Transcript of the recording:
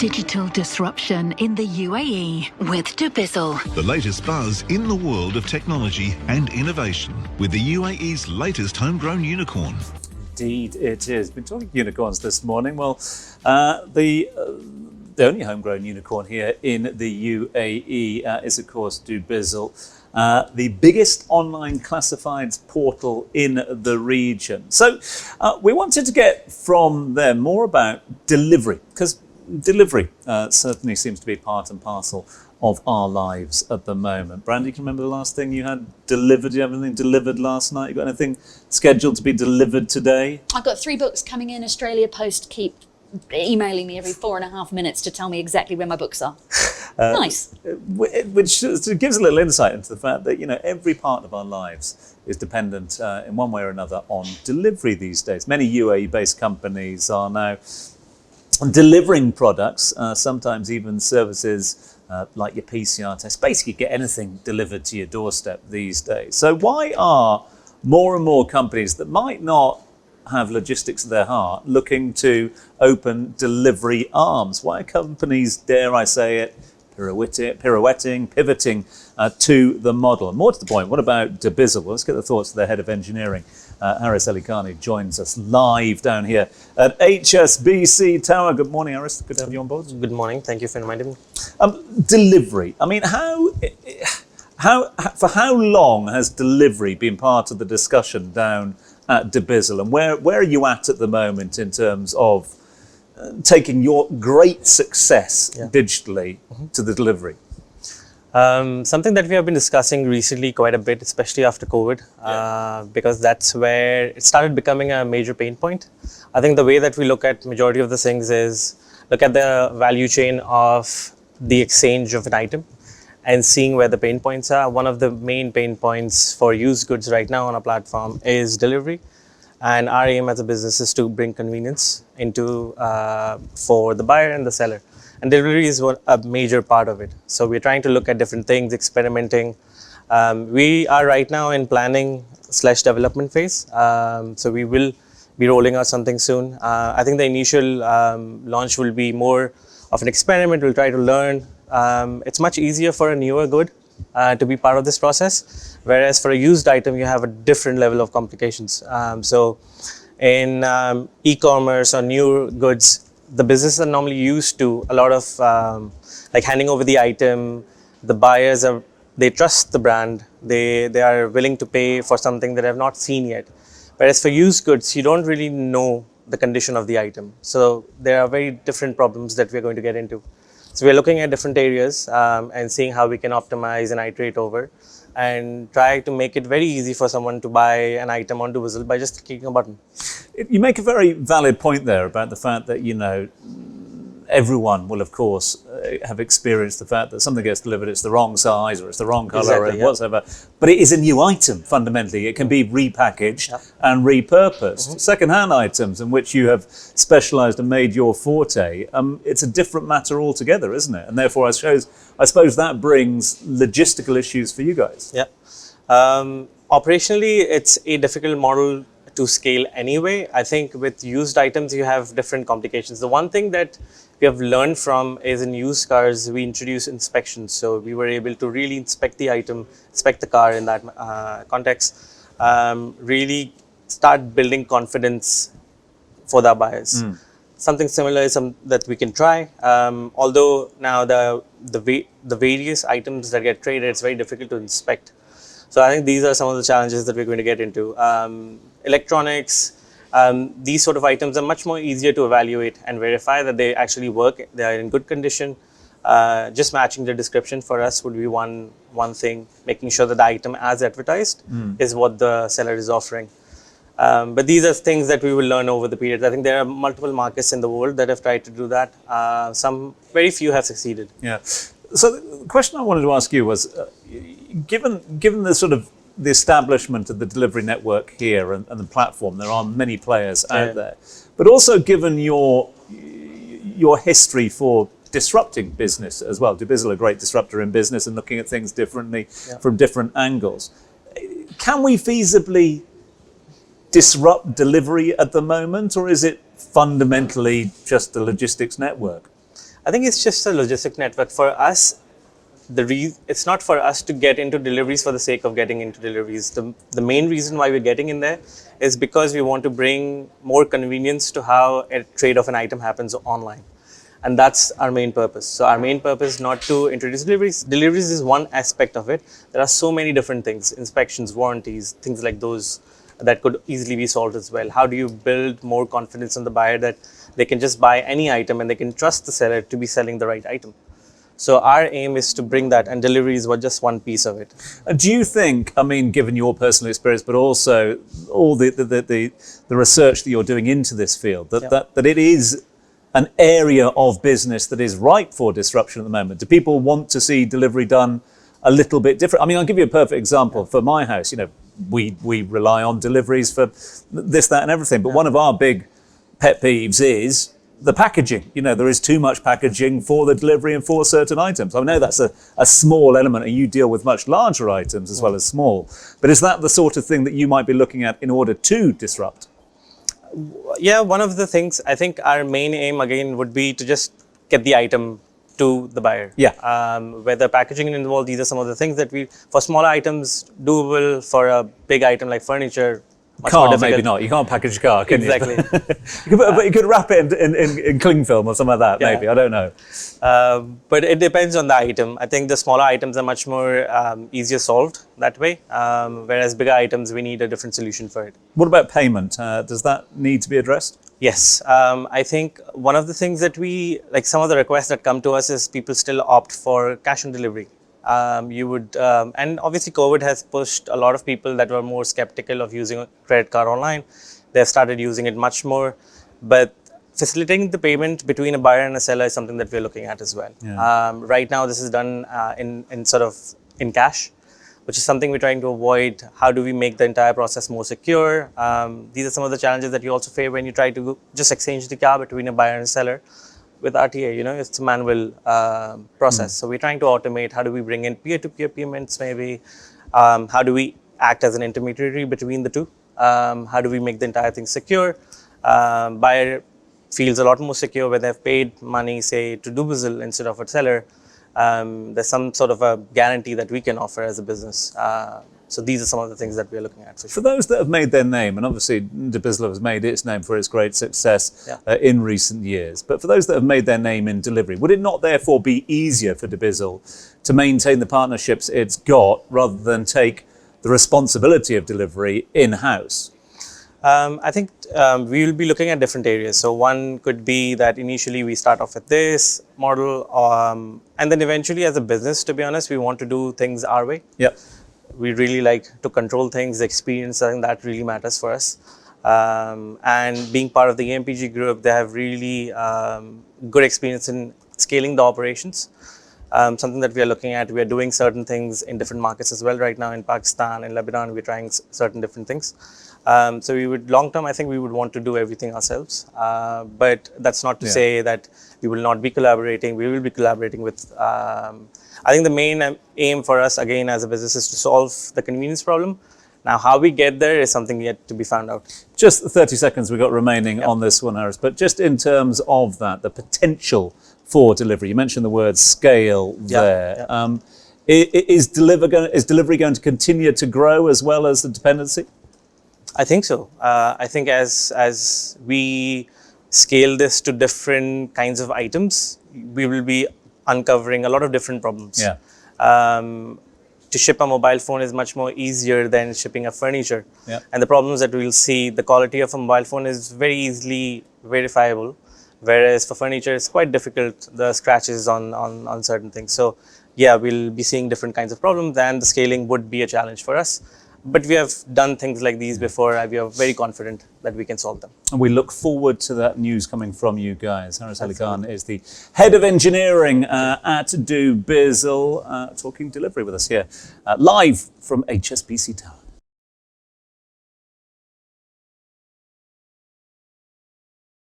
digital disruption in the UAE with dubizzle. The latest buzz in the world of technology and innovation with the UAE's latest homegrown unicorn. Indeed it is. Been talking unicorns this morning. Well, the only homegrown unicorn here in the UAE is of course dubizzle, the biggest online classifieds portal in the region. So we wanted to get from them more about delivery, because delivery certainly seems to be part and parcel of our lives at the moment. Brandy, can you remember the last thing you had delivered? Did you have anything delivered last night? You got anything scheduled to be delivered today? I've got 3 books coming in. Australia Post keep emailing me every 4.5 minutes to tell me exactly where my books are. Nice. Which gives a little insight into the fact that, you know, every part of our lives is dependent in one way or another on delivery these days. Many UAE-based companies are now delivering products, sometimes even services like your PCR test. Basically get anything delivered to your doorstep these days. So why are more and more companies that might not have logistics at their heart looking to open delivery arms? Why are companies, dare I say it, pivoting to the model? And more to the point, what about dubizzle? Well, let's get the thoughts of the head of engineering. Haris Alikani joins us live down here at HSBC Tower. Good morning, Haris. Good to have you on board. Good morning. Thank you for inviting me. Delivery. I mean, for how long has delivery been part of the discussion down at dubizzle, and where are you at the moment in terms of taking your great success digitally to the delivery? Something that we have been discussing recently quite a bit, especially after COVID, because that's where it started becoming a major pain point. I think the way that we look at majority of the things is look at the value chain of the exchange of an item and seeing where the pain points are. One of the main pain points for used goods right now on our platform is delivery. And our aim as a business is to bring convenience into for the buyer and the seller. And delivery is a major part of it. So we're trying to look at different things, experimenting. We are right now in planning/development phase. So we will be rolling out something soon. I think the initial launch will be more of an experiment. We'll try to learn. It's much easier for a newer good to be part of this process, whereas for a used item, you have a different level of complications. So in e-commerce or new goods, the businesses are normally used to a lot of like handing over the item. The buyers they trust the brand. They are willing to pay for something that they have not seen yet. Whereas for used goods, you don't really know the condition of the item. So there are very different problems that we're going to get into. So we're looking at different areas and seeing how we can optimize and iterate over and try to make it very easy for someone to buy an item on dubizzle by just clicking a button. You make a very valid point there about the fact that, you know, everyone will, of course, have experienced the fact that something gets delivered, it's the wrong size or it's the wrong colour or whatever. But it is a new item, fundamentally. It can be repackaged and repurposed. Second-hand items in which you have specialised and made your forte, it's a different matter altogether, isn't it? And therefore, I suppose that brings logistical issues for you guys. Yeah. Operationally, it's a difficult model to scale anyway. I think with used items, you have different complications. The one thing that we have learned from is in used cars, we introduce inspections. So we were able to really inspect the item, inspect the car in that context, really start building confidence for the buyers. Something similar is that we can try. Although now the various items that get traded, it's very difficult to inspect. So I think these are some of the challenges that we're going to get into. Electronics, these sort of items are much more easier to evaluate and verify that they actually work, they are in good condition. Just matching the description for us would be one thing, making sure that the item as advertised is what the seller is offering. But these are things that we will learn over the period. I think there are multiple markets in the world that have tried to do that. Very few have succeeded. Yeah. So the question I wanted to ask you was, given the sort of the establishment of the delivery network here and the platform, there are many players out there, but also given your history for disrupting business as well, dubizzle a great disruptor in business and looking at things differently from different angles. Can we feasibly disrupt delivery at the moment, or is it fundamentally just a logistics network? I think it's just a logistic network for us. It's not for us to get into deliveries for the sake of getting into deliveries. The main reason why we're getting in there is because we want to bring more convenience to how a trade of an item happens online. And that's our main purpose. So our main purpose is not to introduce deliveries. Deliveries is one aspect of it. There are so many different things, inspections, warranties, things like those that could easily be solved as well. How do you build more confidence in the buyer that they can just buy any item and they can trust the seller to be selling the right item? So our aim is to bring that, and deliveries were just one piece of it. Do you think, I mean, given your personal experience, but also all the research that you're doing into this field, that it is an area of business that is ripe for disruption at the moment? Do people want to see delivery done a little bit different? I mean, I'll give you a perfect example. For my house, we rely on deliveries for this, that, and everything. But one of our big pet peeves is the packaging. There is too much packaging for the delivery and for certain items. I know that's a small element, and you deal with much larger items as well as small. But is that the sort of thing that you might be looking at in order to disrupt? Yeah, one of the things, I think our main aim again would be to just get the item to the buyer. Yeah. Whether packaging is involved, these are some of the things that for smaller items, doable. For a big item like furniture, much more difficult. Maybe not. You can't package a car, can exactly. you? But you could wrap it in cling film or something like that, maybe. I don't know. But it depends on the item. I think the smaller items are much more easier solved that way, whereas bigger items, we need a different solution for it. What about payment? Does that need to be addressed? Yes. I think one of the things that some of the requests that come to us is people still opt for cash on delivery. And obviously COVID has pushed a lot of people that were more skeptical of using a credit card online. They've started using it much more, but facilitating the payment between a buyer and a seller is something that we're looking at as well. Yeah. Right now, this is done in cash, which is something we're trying to avoid. How do we make the entire process more secure? These are some of the challenges that you also face when you try to just exchange the car between a buyer and a seller. With RTA, it's a manual process. So we're trying to automate. How do we bring in peer-to-peer payments maybe? How do we act as an intermediary between the two? How do we make the entire thing secure? Buyer feels a lot more secure when they've paid money, say, to dubizzle instead of a seller. There's some sort of a guarantee that we can offer as a business. So these are some of the things that we're looking at. For those that have made their name, and obviously dubizzle has made its name for its great success in recent years, but for those that have made their name in delivery, would it not therefore be easier for dubizzle to maintain the partnerships it's got rather than take the responsibility of delivery in-house? I think we will be looking at different areas. So one could be that initially we start off with this model, and then eventually as a business, to be honest, we want to do things our way. Yep. We really like to control things, the experience, I think that really matters for us. And being part of the AMPG group, they have really good experience in scaling the operations. Something that we are looking at. We are doing certain things in different markets as well right now. In Pakistan, in Lebanon, we're trying certain different things. So we would, long term, I think we would want to do everything ourselves. But that's not to say that we will not be collaborating. We will be collaborating with, I think the main aim for us, again, as a business is to solve the convenience problem. Now, how we get there is something yet to be found out. Just 30 seconds we've got remaining on this one, Harris. But just in terms of that, the potential for delivery, you mentioned the word scale there. Is delivery going to continue to grow as well as the dependency? I think so. I think as we scale this to different kinds of items, we will be uncovering a lot of different problems. To ship a mobile phone is much more easier than shipping a furniture. And the problems that we'll see, the quality of a mobile phone is very easily verifiable, whereas for furniture it's quite difficult, the scratches on certain things. So yeah, we'll be seeing different kinds of problems, and the scaling would be a challenge for us. But we have done things like these before, and we are very confident that we can solve them. And we look forward to that news coming from you guys. Harris Ali Khan is the head of engineering at dubizzle, talking delivery with us here, live from HSBC Tower.